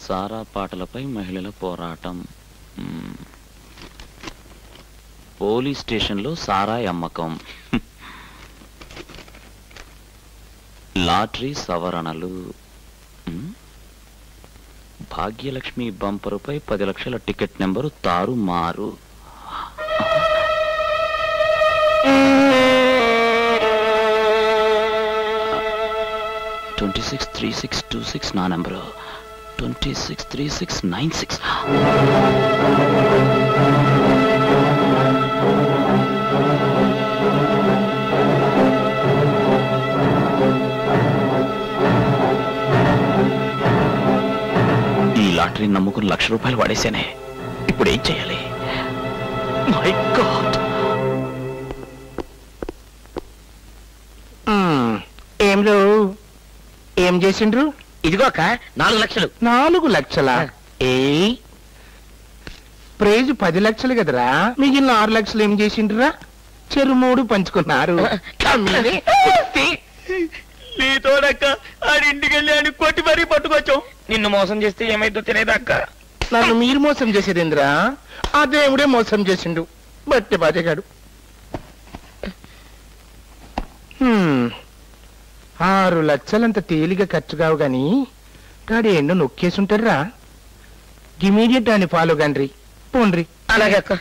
సారా పాటలపై మహిళల పోరాటం. పోలీస్ స్టేషన్లో సారాయి అమ్మకం. లాటరీ సవరణలు. భాగ్యలక్ష్మి బంపరుపై 10 లక్షల టికెట్ నెంబరు తారుమారు. 263626 నా నెంబరు. 263696. ఈ లాటరీ నమ్ముకుని ₹1,00,000 వాడేశానే. ఇప్పుడు ఏం చేయాలి? My God. ఏం చేసిండ్రు? ఇదిగోక 4 లక్షలు. 4 లక్షలా? ప్రైజ్ 10 లక్షలు కదరా, మిగిలిన 6 లక్షలు ఏం చేసిండ్రురా? చెరు 3 పంచుకున్నారు. నీతోడక్క ఆడింటికి వెళ్ళి అని కొట్టి మరీ పట్టుకొచ్చాం. నిన్ను మోసం చేస్తే ఏమైందో తినేదక్క. నన్ను మీరు మోసం చేసేదేంద్రా? ఆ దేవుడే మోసం చేసిండు. బట్టి బాధగాడు. 6 లక్షలంత తేలిగా ఖర్చు కావు గాని గాడి ఎన్నో నొక్కేసుంటారా. ఇమీడియట్ అని ఫాలో గండ్రి పోండ్రి. అలాగే అక్క.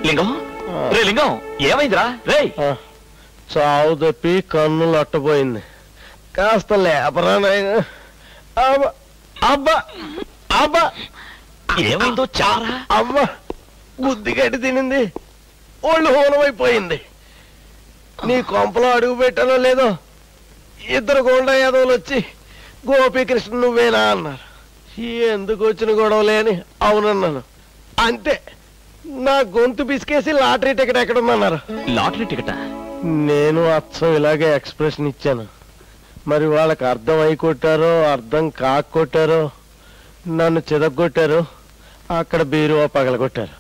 లింగం, రే లింగం, ఏమైందిరా? రే చావు తప్పి కన్నులు అట్టపోయింది. కాస్త లేపరా నాయనా. అబ్బా అబ్బా అబ్బా, ఏమైందో చారా? అబ్బా, బుద్ధి గడ్డి తినింది, ఒళ్ళు హోనమైపోయింది. నీ కొంపలో అడుగు పెట్టానో లేదో 2 గోండా యాదవులు వచ్చి గోపీకృష్ణ నువ్వేనా అన్నారు. ఎందుకు వచ్చిన గొడవలే అని అవునన్నాను. అంతే, నా గొంతు బిసికేసి లాటరీ టికెట్ ఎక్కడుందన్నారు. లాటరీ టికెటా? నేను అచ్చం ఇలాగే ఎక్స్ప్రెషన్ ఇచ్చాను. మరి వాళ్ళకి అర్థం అయి కొట్టారో అర్థం కాక కొట్టారో నన్ను చెదగొట్టారు. అక్కడ బీరువా పగలగొట్టారు.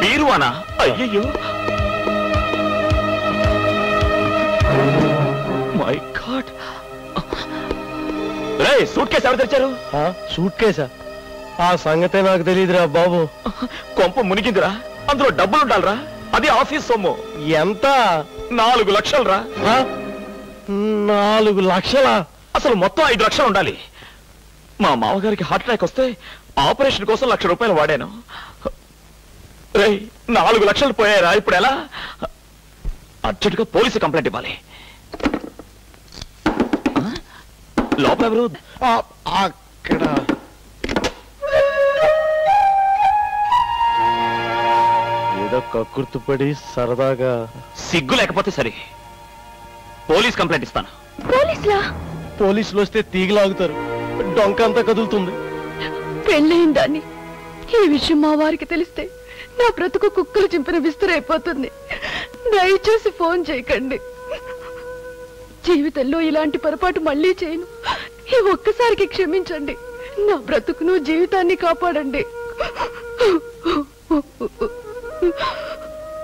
బీరువానా? అయ్యో, my God. Ray, suit case ఎవరు తెచ్చారు? సూట్ కేసా? ఆ సంగతే నాకు తెలియదురా బాబు. కొంప మునిగిందిరా. అందులో డబ్బులు ఉండాలిరా. అది ఆఫీస్ సొమ్ము. ఎంత? 4 లక్షలు రా. 4 లక్షలా? అసలు మొత్తం 5 లక్షలు ఉండాలి. మా మామగారికి హార్ట్ అటాక్ వస్తే ఆపరేషన్ కోసం ₹1,00,000 వాడాను. రే, 4 లక్షలు పోయారా? ఇప్పుడు ఎలా? అర్జెంటుగా పోలీసు కంప్లైంట్ ఇవ్వాలి. లోపల ఎవరు? అక్కడ ఏదో కక్కుర్తుపడి సరదాగా. సిగ్గు లేకపోతే సరే, పోలీస్ కంప్లైంట్ ఇస్తాను. పోలీసులు వస్తే తీగలాగుతారు, డొంకంతా కదులుతుంది. పెళ్ళయిందాన్ని ఈ విషయం మా వారికి తెలిస్తే నా బ్రతుకు కుక్కలు చింపిన విస్తురైపోతుంది. దయచేసి ఫోన్ చేయకండి. జీవితంలో ఇలాంటి పొరపాటు మళ్ళీ చేయను. ఈ ఒక్కసారికి క్షమించండి. నా బ్రతుకును జీవితాన్ని కాపాడండి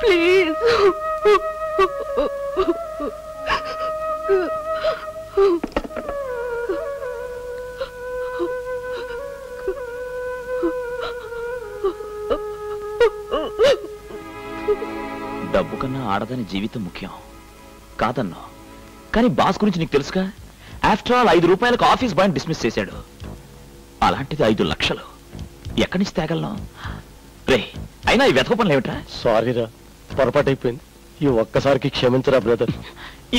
ప్లీజ్. డబ్బు కన్నా ఆడదని జీవితం ముఖ్యం కాదన్నా. కానీ బాస్ గురించి నీకు తెలుసుగా. After all ₹5 office boy dismiss చేశాడు. అలాంటిది 5 లక్షలు ఎక్కడి నుంచి తేగలను? రే, అయినా ఈ వెతక పనులు ఏమిట్రా? సారీరా, పొరపాటు అయిపోయింది. ఈ ఒక్కసారికి క్షమించరా బ్రదర్.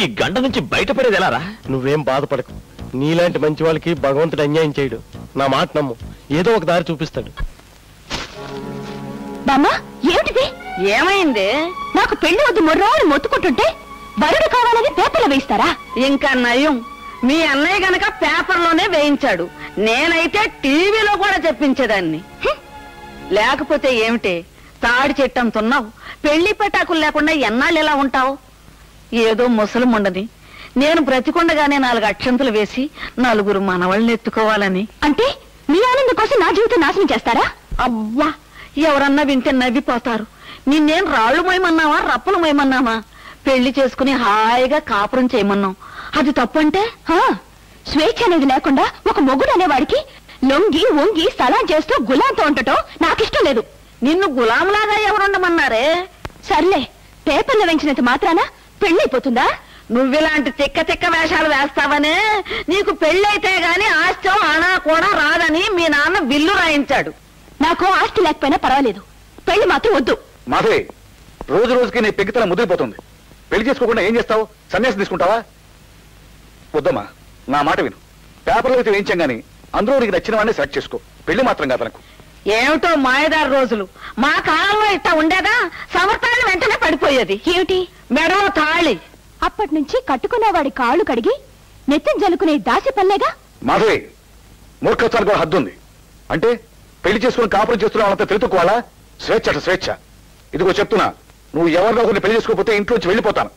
ఈ గంట నుంచి బయటపడేది ఎలా రా? నువ్వేం బాధపడకు. నీలాంటి మంచి వాళ్ళకి భగవంతుడు అన్యాయం చేయడు. నా మాట నమ్ము, ఏదో ఒక దారి చూపిస్తాడు. బామ్మా, ఏమిటిది? ఏమైంది? నాకు పెళ్లి వద్దు మొర్రోని మొత్తుకుంటుంటే వరుడు కావాలని పేపర్లో వేయిస్తారా? ఇంకా నయం, మీ అన్నయ్య గనక పేపర్లోనే వేయించాడు. నేనైతే టీవీలో కూడా చెప్పించేదాన్ని. లేకపోతే ఏమిటి, తాడి చెట్టంతున్నావు. పెళ్లి పెటాకులు లేకుండా ఎన్నాళ్ళు ఎలా ఉంటావు? ఏదో ముసలముండని నేను బ్రతికుండగానే 4 అక్షంతలు వేసి 4 మనవళ్ళని ఎత్తుకోవాలని. అంటే మీ ఆనందం కోసం నా జీవితం నాశనం చేస్తారా? అబ్బా, ఎవరన్నా వింటే నవ్విపోతారు. నిన్నేం రాళ్ళు మోయమన్నావా రప్పలు మోయమన్నావా? పెళ్లి చేసుకుని హాయిగా కాపురం చేయమన్నాం. అది తప్పంటే? స్వేచ్ఛ అనేది లేకుండా ఒక మొగుడు అనేవాడికి లొంగి వంగి సలాం చేస్తూ గులాంతో ఉండటం నాకిష్టం లేదు. నిన్ను గులాంలాగా ఎవరుండమన్నారే? సర్లే, పేపర్లో వెంచినంత మాత్రాన పెళ్ళైపోతుందా? నువ్విలాంటి తిక్క తిక్క వేషాలు వేస్తావనే నీకు పెళ్ళైతే గాని ఆస్తో ఆనా కూడా రాదని మీ నాన్న బిల్లు రాయించాడు. నాకు ఆస్తి లేకపోయినా పర్వాలేదు, పెళ్లి మాత్రం వద్దు. మాధవి, రోజు రోజుకి నీ పెగ్గితనం ముదిరిపోతుంది. పెళ్లి చేసుకోకుండా ఏం చేస్తావు? సన్యాసం తీసుకుంటావా? వద్దమ్మా, నా మాట విను. పేపర్లో అయితే వేయించాం గానీ అందులో నీకు నచ్చిన వాడిని సెలెక్ట్ చేసుకో. పెళ్లి మాత్రం కాదు నాకు. ఏమిటో మాయదారు రోజులు. మా కాలంలో ఇట్ట ఉండేదా? సంవత్సరాలు వెంటనే పడిపోయేది. ఏమిటి? మెడలో తాళి. అప్పటి నుంచి కట్టుకునేవాడి కాళ్ళు కడిగి నెత్తం జలుకునే దాసి పల్లేగా. మాధవి, మూర్ఖత్వానికి కూడా హద్దు ఉంది. అంటే పెళ్లి చేసుకుని కాపురం చేస్తున్న వాళ్ళంతా తెలుసుకోవాలా? స్వేచ్ఛ అట స్వేచ్ఛ. ఇదిగో చెప్తున్నా, నువ్వు ఎవరినో ఒకరిని పెళ్లి చేసుకోకపోతే ఇంట్లోంచి వెళ్ళిపోతాను.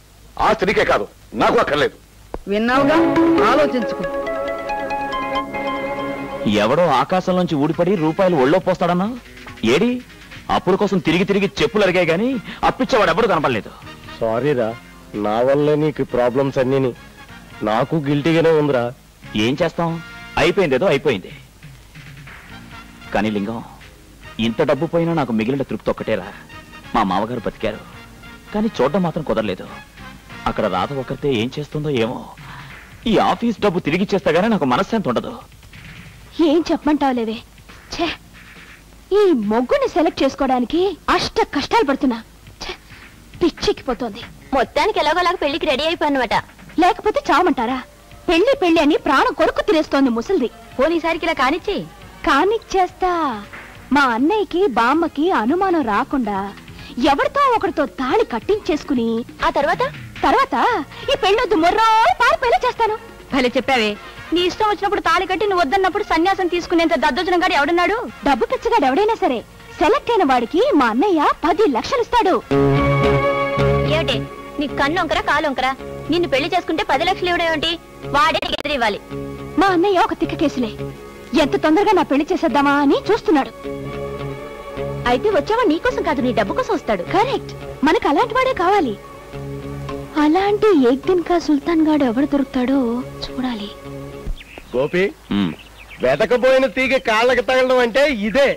ఆస్తి నీకే కాదు, నాకు అక్కర్లేదు. విన్నావుగా, ఆలోచించుకో. ఎవడో ఆకాశంలోంచి ఊడిపడి రూపాయలు ఒళ్ళో పోస్తాడన్నా? ఏడి అప్పుల కోసం తిరిగి తిరిగి చెప్పులు అరిగాయి గాని అప్పిచ్చేవాడు ఎవడు కనపడలేదు. సారీరా, నా వల్లే నీకు ప్రాబ్లమ్స్ అన్నీ. నాకు గిల్టీగానే ఉందిరా. ఏం చేస్తాం, అయిపోయిందేదో అయిపోయింది. కానీ లింగం, ఇంత డబ్బు పోయినా నాకు మిగిలిన తృప్తి ఒక్కటేరా. మా మామగారు బతికారు, కానీ చూడడం మాత్రం కుదరలేదు. అక్కడ రాధ ఒకరితే ఏం చేస్తుందో ఏమో. ఈ ఆఫీస్ డబ్బు తిరిగి చేస్తాగానే నాకు మనశ్శాంతి ఉండదు. ఏం చెప్పమంటావులేవే. ఛే, ఈ మొగ్గుని సెలెక్ట్ చేసుకోవడానికి అష్ట కష్టాలు పడుతున్నా. పిచ్చెక్కిపోతోంది. మొత్తానికి ఎలాగోలాగా పెళ్లికి రెడీ అయిపోయినమాట. లేకపోతే చావమంటారా? పెళ్లి పెళ్లి అని ప్రాణం కొడుకు తినేస్తోంది ముసలిది. పోనీసారికి ఇలా కానిచ్చి కానిచ్చేస్తా. మా అన్నయ్యకి బామ్మకి అనుమానం రాకుండా ఎవరితో ఒకరితో తాళి కట్టించేసుకుని ఆ తర్వాత ఈ పెళ్ళొద్దు మొర్రో పారిపోయేలా చేస్తాను. భలే చెప్పావే. నీ ఇష్టం వచ్చినప్పుడు తాళి కట్టి నువ్వు వద్దన్నప్పుడు సన్యాసం తీసుకునేంత దద్దోజనం గారు ఎవడన్నాడు? డబ్బు పిచ్చగాడు ఎవడైనా సరే సెలెక్ట్ అయిన వాడికి మా అన్నయ్య 10 లక్షలు ఇస్తాడు. ఏమిటి నీ కన్ను వంకరా కాలు వంకరా? నిన్ను పెళ్లి చేసుకుంటే 10 లక్షలు ఇవ్వడేమిటి? వాడే నీకు ఎదురివ్వాలి. మా అన్నయ్య ఒక తిక్క కేసులే. ఎంత తొందరగా నా పెళ్లి చేసేద్దామా అని చూస్తున్నాడు. అయితే వచ్చావా నీకోసం కాదు, నీ డబ్బు కోసం వస్తాడు. కరెక్ట్, మనకు అలాంటి వాడే కావాలి. అలాంటి ఏక్దిన్ కా సుల్తాన్ గాడు ఎవడు దొరుకుతాడో చూడాలి. గోపి, వెతకపోయిన తీగ కాళ్ళకి తగలడం అంటే ఇదే.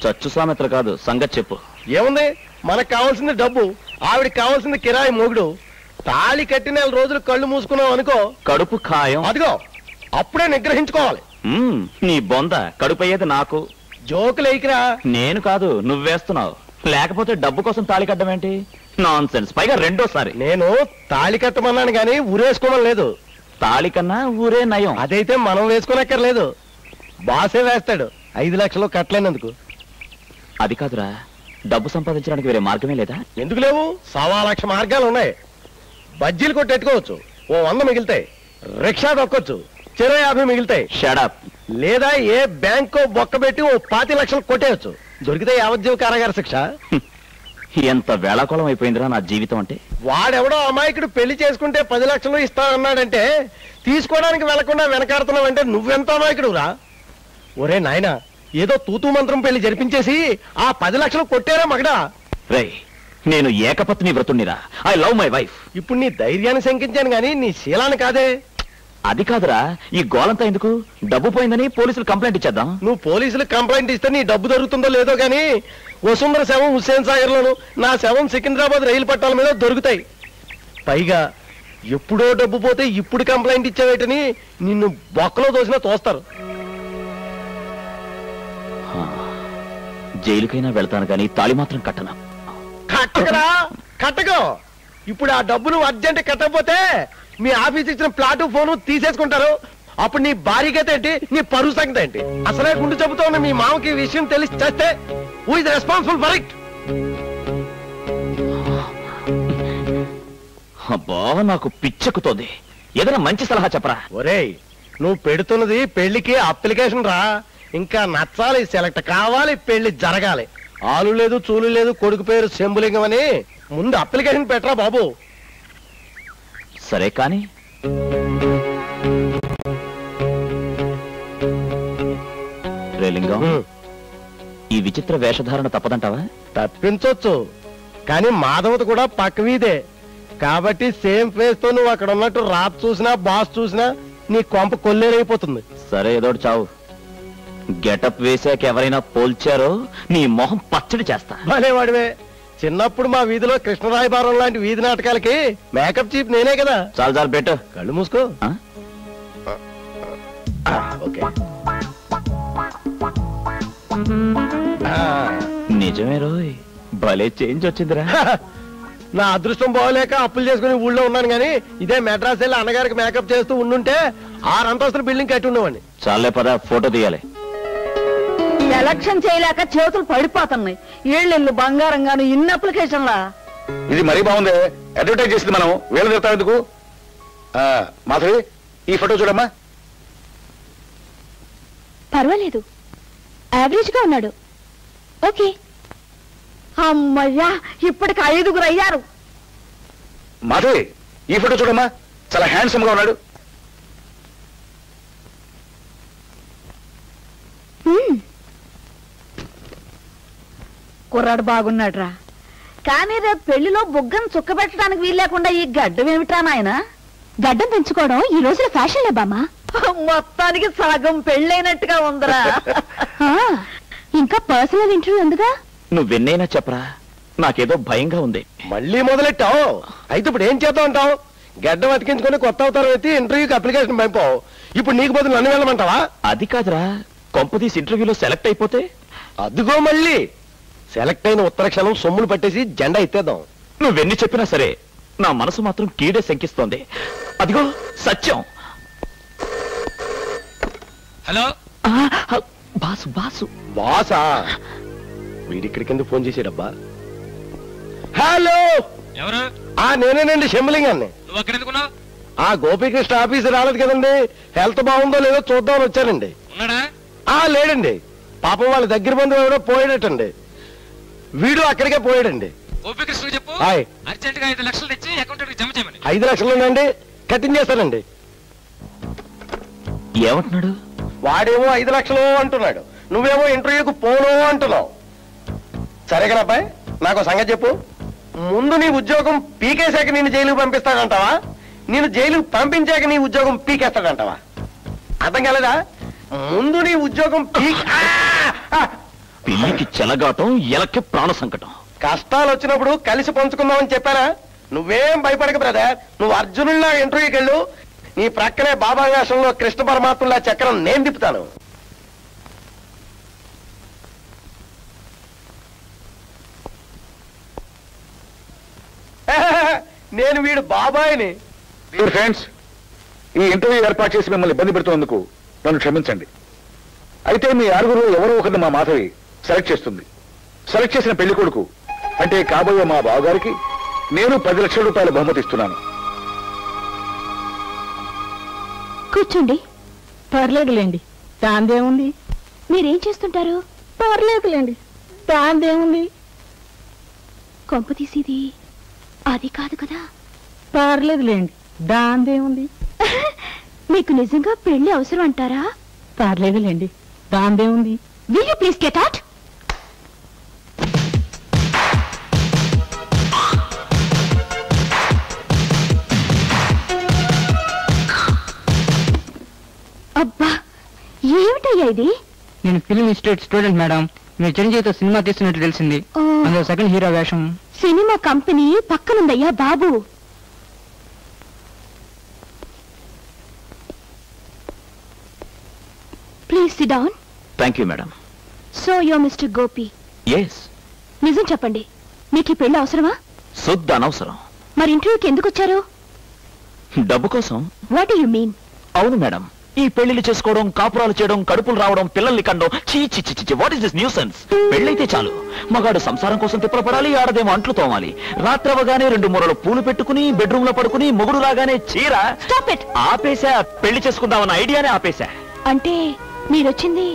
చచ్చు సామెత్ర కాదు, సంగతి చెప్పు. ఏముంది, మనకు కావాల్సింది డబ్బు, ఆవిడకి కావాల్సింది కిరాయి మొగుడు. తాళి కట్టి 4 రోజులు కళ్ళు మూసుకున్నావు అనుకో, కడుపు ఖాయం. అదిగో అప్పుడే నిగ్రహించుకోవాలి. నీ బొంద కడుపయ్యేది నాకు. జోకులు ఎయికిరా. నేను కాదు, నువ్వేస్తున్నావు. లేకపోతే డబ్బు కోసం తాళి కట్టడం ఏంటి? Non sense. పైగా రెండోసారి. నేను తాళి కట్టమన్నాను గాని ఊరేసుకోమని లేదు. తాళి కన్నా ఊరే నయం. అదైతే మనం వేసుకోనక్కర్లేదు, బాసే వేస్తాడు 5 లక్షలు కట్టలేనందుకు. అది కాదురా, డబ్బు సంపాదించడానికి వేరే మార్గమే లేదా? ఎందుకు లేవు? 1.25 లక్ష మార్గాలు ఉన్నాయి. బజ్జీలు కొట్టెట్టుకోవచ్చు, ఓ 100 మిగులుతాయి. రిక్షా దొక్కొచ్చు, 50 మిగులుతాయి. షడప్. లేదా ఏ బ్యాంకో బొక్కబెట్టి ఓ 25 లక్షలు కొట్టేయచ్చు. దొరికితే యావజ్జీవ కారాగార శిక్ష. ఎంత వేళాకోళం అయిపోయిందిరా నా జీవితం అంటే. వాడెవడో అమాయకుడు పెళ్లి చేసుకుంటే 10 లక్షలు ఇస్తానన్నాడంటే తీసుకోవడానికి వెళ్లకుండా వెనకాడుతున్నావంటే నువ్వెంత అమాయకుడు రా. ఒరే నాయనా, ఏదో తూతూ మంత్రం పెళ్లి జరిపించేసి ఆ 10 లక్షలు కొట్టేరా మగడా. రేయ్, నేను ఏకపత్ని వ్రతుణ్ణిరా. I love my wife. ఇప్పుడు నీ ధైర్యాన్ని శంకించాను గాని నీ శీలాన్ని కాదే. అది కాదురా, ఈ గోలంతా ఎందుకు? డబ్బు పోయిందని పోలీసులు కంప్లైంట్ ఇచ్చేద్దాం. నువ్వు పోలీసులకు కంప్లైంట్ ఇస్తే నీ డబ్బు దొరుకుతుందో లేదో గానీ వసుంధర శవం హుస్సేన్ సాగర్ లోను, నా శవం సికింద్రాబాద్ రైలు పట్టాల మీద దొరుకుతాయి. పైగా ఎప్పుడో డబ్బు పోతే ఇప్పుడు కంప్లైంట్ ఇచ్చావేటని నిన్ను బొక్కలో దోసినా తోస్తారు. జైలుకైనా వెళ్తాను కానీ తాళి మాత్రం కట్టను. కట్టకరా, కట్టకో. ఇప్పుడు ఆ డబ్బు నువ్వు అర్జెంట్ కట్టకపోతే మీ ఆఫీస్ ఇచ్చిన ప్లాటు ఫోను తీసేసుకుంటారు. అప్పుడు నీ భార్యగత ఏంటి, నీ పరువు సంగతి ఏంటి? అసలే గుండు చెబుతూ ఉన్న మీ మామకి విషయం తెలిసి చేస్తే who is responsible for it? అబ్బా, నాకు పిచ్చెక్కుతోంది. ఏదైనా మంచి సలహా చెప్పరా. ఒరేయ్, నువ్వు పెడుతున్నది పెళ్లికి అప్లికేషన్ రా. ఇంకా నచ్చాలి, సెలెక్ట్ కావాలి, పెళ్లి జరగాలి. ఆలు లేదు చూలు లేదు, కొడుకు పేరు శంభులింగం అని ముందు అప్లికేషన్ పెట్టరా బాబు. సరే కానీ రేలింగం, ఈ విచిత్ర వేషధారణ తప్పదంటావా? తప్పించొచ్చు, కానీ మాధవత కూడా పక్క వీధే కాబట్టి సేమ్ ఫేస్ తో నువ్వు అక్కడ ఉన్నట్టు రాత్ చూసినా బాస్ చూసినా నీ కొంప కొల్లేరైపోతుంది. సరే ఏదో చావు. గెటప్ వేసాక ఎవరైనా పోల్చారో నీ మొహం పచ్చడి చేస్తా. భలే వాడివే. చిన్నప్పుడు మా వీధిలో కృష్ణరాయబారం లాంటి వీధి నాటకాలకి మేకప్ చీప్ నేనే కదా. చాలు చాలు పెట్టు. కళ్ళు మూసుకో. ఓకే. నిజమే రోయ్, భలే చేంజ్ వచ్చిందిరా. నా అదృష్టం పోలేక అప్పులు చేసుకుని ఊళ్ళో ఉన్నాను గానీ ఇదే మెడ్రాస్ వెళ్ళి అన్నగారికి మేకప్ చేస్తూ ఉండుంటే 6 అంతస్తుల బిల్డింగ్ కట్టి ఉండేవాడిని. చాలే పద, ఫోటో తీయాలి. ఎలక్షన్ చేయలేక చేతులు పడిపోతున్నాయి. ఏళ్ళు బంగారంగాను ఇన్ని అప్లికేషన్లా. ఇది మరీ బాగుంది. అడ్వర్టైజ్ చేసింది మనం వీళ్ళ తిడతాం ఎందుకు? మాధవి, ఈ ఫోటో చూడమ్మా. పర్వాలేదు, యావరేజ్ గా ఉన్నాడు. ఓకే. అమ్మయ్యా, ఇప్పటికి 5గురు అయ్యారు. మాధవి, ఈ ఫోటో చూడమ్మా, చాలా హ్యాండ్సమ్ గా ఉన్నాడు. కుర్రాడు బాగున్నాడురా. కానీ రేపు పెళ్లిలో బుగ్గను చుక్క పెట్టడానికి వీలు లేకుండా ఈ గడ్డం ఏమిట్రా నాయన? గడ్డం పెంచుకోవడం ఈ రోజుల ఫ్యాషన్ లే బామ్మా. మొత్తానికి సగం పెళ్ళైనట్టుగా ఉందిరా. ఇంకా పర్సనల్ ఇంటర్వ్యూ ఉందిగా. నువ్వెన్నైనా చెప్పరా, నాకేదో భయంగా ఉంది. మళ్ళీ మొదలెట్టావు. అయితే ఇప్పుడు ఏం చేద్దాం అంటావు? గడ్డం అతికించుకొని కొత్త అవతారం ఎత్తి ఇంటర్వ్యూకి అప్లికేషన్ పంపావు. ఇప్పుడు నీకు బదులు నన్ను వెళ్ళమంటావా? అది కాదురా, కొంపదీసి ఇంటర్వ్యూలో సెలెక్ట్ అయిపోతే? అదిగో మళ్ళీ సెలెక్ట్ అయిన ఉత్తర క్షణం సొమ్ములు పట్టేసి జెండా ఎత్తేద్దాం. నువ్వెన్ని చెప్పినా సరే నా మనసు మాత్రం కీడే శంకిస్తోంది. అదిగో సత్యం. Hello boss. బాసు బాసా? వీడిక్కడి కింద ఫోన్ చేసాడబ్బా. హలో, ఎవరు? నేనేనండి శంభలింగాన్ని. నువ్వు అక్కడ ఎందుకున్నావు? గోపీకృష్ణ ఆఫీస్ రాలేదు కదండి, హెల్త్ బాగుందో లేదో చూద్దామని వచ్చానండి. ఉన్నాడా? లేడండి. పాపం వాళ్ళ దగ్గర బంధువు ఎవడో పోయాడటండి. వీడు అక్కడికే పోయాడండి. గోపీకృష్ణ చెప్పు, హాయ్, అర్జెంట్ గా 5 లక్షలు తెచ్చి అకౌంట్ జమ చేయమని. 5 లక్షలుందండి, కట్టించేస్తానండి. ఏమంటున్నాడు? వాడేమో 5 లక్షలు అంటున్నాడు, నువ్వేమో ఇంటర్వ్యూకు పోను అంటున్నావు. సరే కదా అబ్బాయి, నాకు సంగతి చెప్పు. ముందు నీ ఉద్యోగం పీకేశాక నేను జైలుకు పంపిస్తాడంటావా, నేను జైలుకు పంపించాక నీ ఉద్యోగం పీకేస్తాడంటావా? అర్థం కాలేదా? ముందు నీ ఉద్యోగం పిల్లికి చెలగాటం, ఎలక్కి ప్రాణ సంకటం. కష్టాలు వచ్చినప్పుడు కలిసి పంచుకుందామని చెప్పానా? నువ్వేం భయపడక బ్రదర్, నువ్వు అర్జునుల్లా ఇంటర్వ్యూకి వెళ్ళు. నీ ప్రక్కనే బాబా వేషంలో కృష్ణ పరమాత్మలా చక్రం నేను తిప్పుతాను. నేను వీడు బాబాయిని. డియర్ ఫ్రెండ్స్, ఈ ఇంటర్వ్యూ ఏర్పాటు చేసి మిమ్మల్ని ఇబ్బంది పెడుతున్నందుకు నన్ను క్షమించండి. అయితే మీ 6గురు ఎవరో ఒకరిని మా మాధవి సెలెక్ట్ చేస్తుంది. సెలెక్ట్ చేసిన పెళ్లి కొడుకు అంటే కాబోయే మా బావగారికి నేను 10 లక్షల రూపాయల బహుమతి ఇస్తున్నాను. కూర్చోండి. పర్లేదులేండి, దాందేముంది. మీరేం చేస్తుంటారు? పర్లేదులేండి, దాందేముంది. కొంప తీసేది అది కాదు కదా. పర్లేదులేండి, దాందేముంది. మీకు నిజంగా పెళ్లి అవసరం అంటారా? పర్లేదులేండి, దాందేముంది. Will you please get out? అబ్బా, ఏమిటయ్యా ఇది? నేను ఫిల్మ్ ఇన్స్టిట్యూట్ స్టూడెంట్ మేడం. మీరు చిరంజీవితో సినిమా తీస్తున్నట్టు తెలిసింది. అందులో సెకండ్ హీరో వేషం. సినిమా కంపెనీ పక్కనుందయ్యా బాబు. Please sit down. Thank you madam. So yo mister Gopi. Yes. నిజం చెప్పండి, మీకు ఈ పెళ్లి అవసరమా? శుద్ధ అనవసరం. మరి ఇంటర్వ్యూకి ఎందుకు వచ్చారు? డబ్బు కోసం. What you mean? అవును మేడం, ఈ పెళ్లిళ్ళు చేసుకోవడం, కాపురాలు చేయడం, కడుపులు రావడం, పిల్లల్ని కండం, చీ చీ చీ చీ, వాట్ ఇస్ దిస్ న్యూసెన్స్? పెళ్ళైతే చాలు, మగాడు సంసారం కోసం తిప్పలపడాలి, ఆడదేమో అంట్లు తోమాలి. రాత్రి అవగానే 2 మూరలు పూలు పెట్టుకుని బెడ్రూమ్ లో పడుకుని, మొగుడు రాగానే చీర. Stop it. ఆపేశా. పెళ్లి చేసుకుందామన్న ఐడియానే ఆపేశా. అంటే మీరొచ్చింది?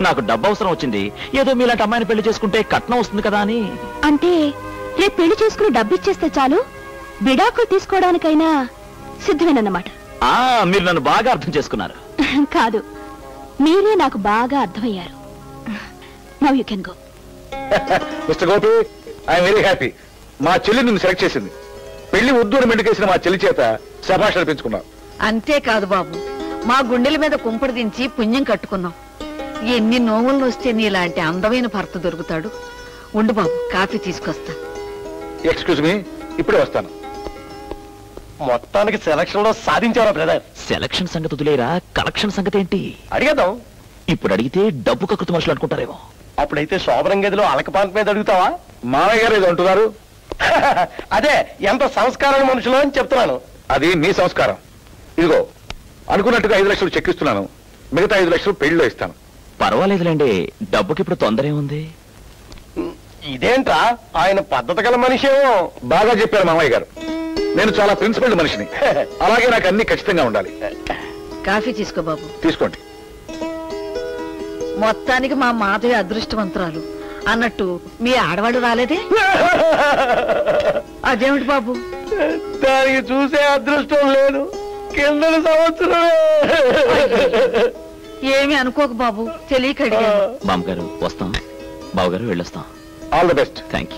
నాకు డబ్బు అవసరం వచ్చింది. ఏదో మీలాంటి అమ్మాయిని పెళ్లి చేసుకుంటే కట్నం వస్తుంది కదా అని. అంటే రేపు పెళ్లి చేసుకుని డబ్బు ఇచ్చేస్తే చాలు, విడాకులు తీసుకోవడానికైనా సిద్ధమేనన్నమాట. మీరు నన్ను బాగా అర్థం చేసుకున్నారు. కాదు, మీరే నాకు బాగా అర్థమయ్యారు. Now you can go. Mister Gopi, I'm very happy. మా చెల్లి నిన్ను సెలెక్ట్ చేసింది. పెళ్లి వద్దు అని మెండుకేసిన మా చెల్లి చేత శభాష్ అనిపించుకున్నావు. అంతేకాదు బాబు, మా గుండెల మీద కుంపడి దించి పుణ్యం కట్టుకున్నాం. ఎన్ని నోములు వస్తే నీలాంటి అందమైన భర్త దొరుకుతాడు. ఉండు బాబు, కాఫీ తీసుకొస్తా. ఎక్స్క్యూజ్ మీ, ఇప్పుడే వస్తాను. మొత్తానికి సెలక్షన్ లో సాధించారా బ్రదర్? సెలక్షన్ సంగతి వదిలేరా, కలెక్షన్ సంగతి ఏంటి అడిగేద్దాం. ఇప్పుడు అడిగితే డబ్బు కకృతి మనుషులు అనుకుంటారేమో. అప్పుడైతే శోభనం గదిలో అలకపాంత మీద అడుగుతావా? మామయ్య గారు ఏదో అంటున్నారు. అదే ఎంత సంస్కారాన్ని మనుషులు అని చెప్తున్నాను. అది మీ సంస్కారం. ఇదిగో అనుకున్నట్టుగా 5 లక్షలు చెక్ ఇస్తున్నాను. మిగతా 5 లక్షలు పెళ్లిలో ఇస్తాను. పర్వాలేదులేండి, డబ్బుకి ఇప్పుడు తొందర ఏముంది. ఇదేంట్రా, ఆయన పద్ధతి గల మనిషేమో. బాగా చెప్పారు మామయ్య గారు. నేను చాలా ప్రిన్సిపల్డ్ మనిషిని. అలాగే నాకు అన్ని ఖచ్చితంగా ఉండాలి. కాఫీ తీసుకో బాబు. తీసుకోండి. మొత్తానికి మా మాధవి అదృష్టవంతురాలు అన్నట్టు మీ ఆడవాడు రాలేదే? అదేమిటి బాబు? దానికి చూసే అదృష్టం లేదు. కింద సంవత్సరమే. ఏమి అనుకోకు బాబు, తెలియక అడిగాను. బామ్మగారు వస్తాం, బావగారు వెళ్ళొస్తాం. All the best. Thank you.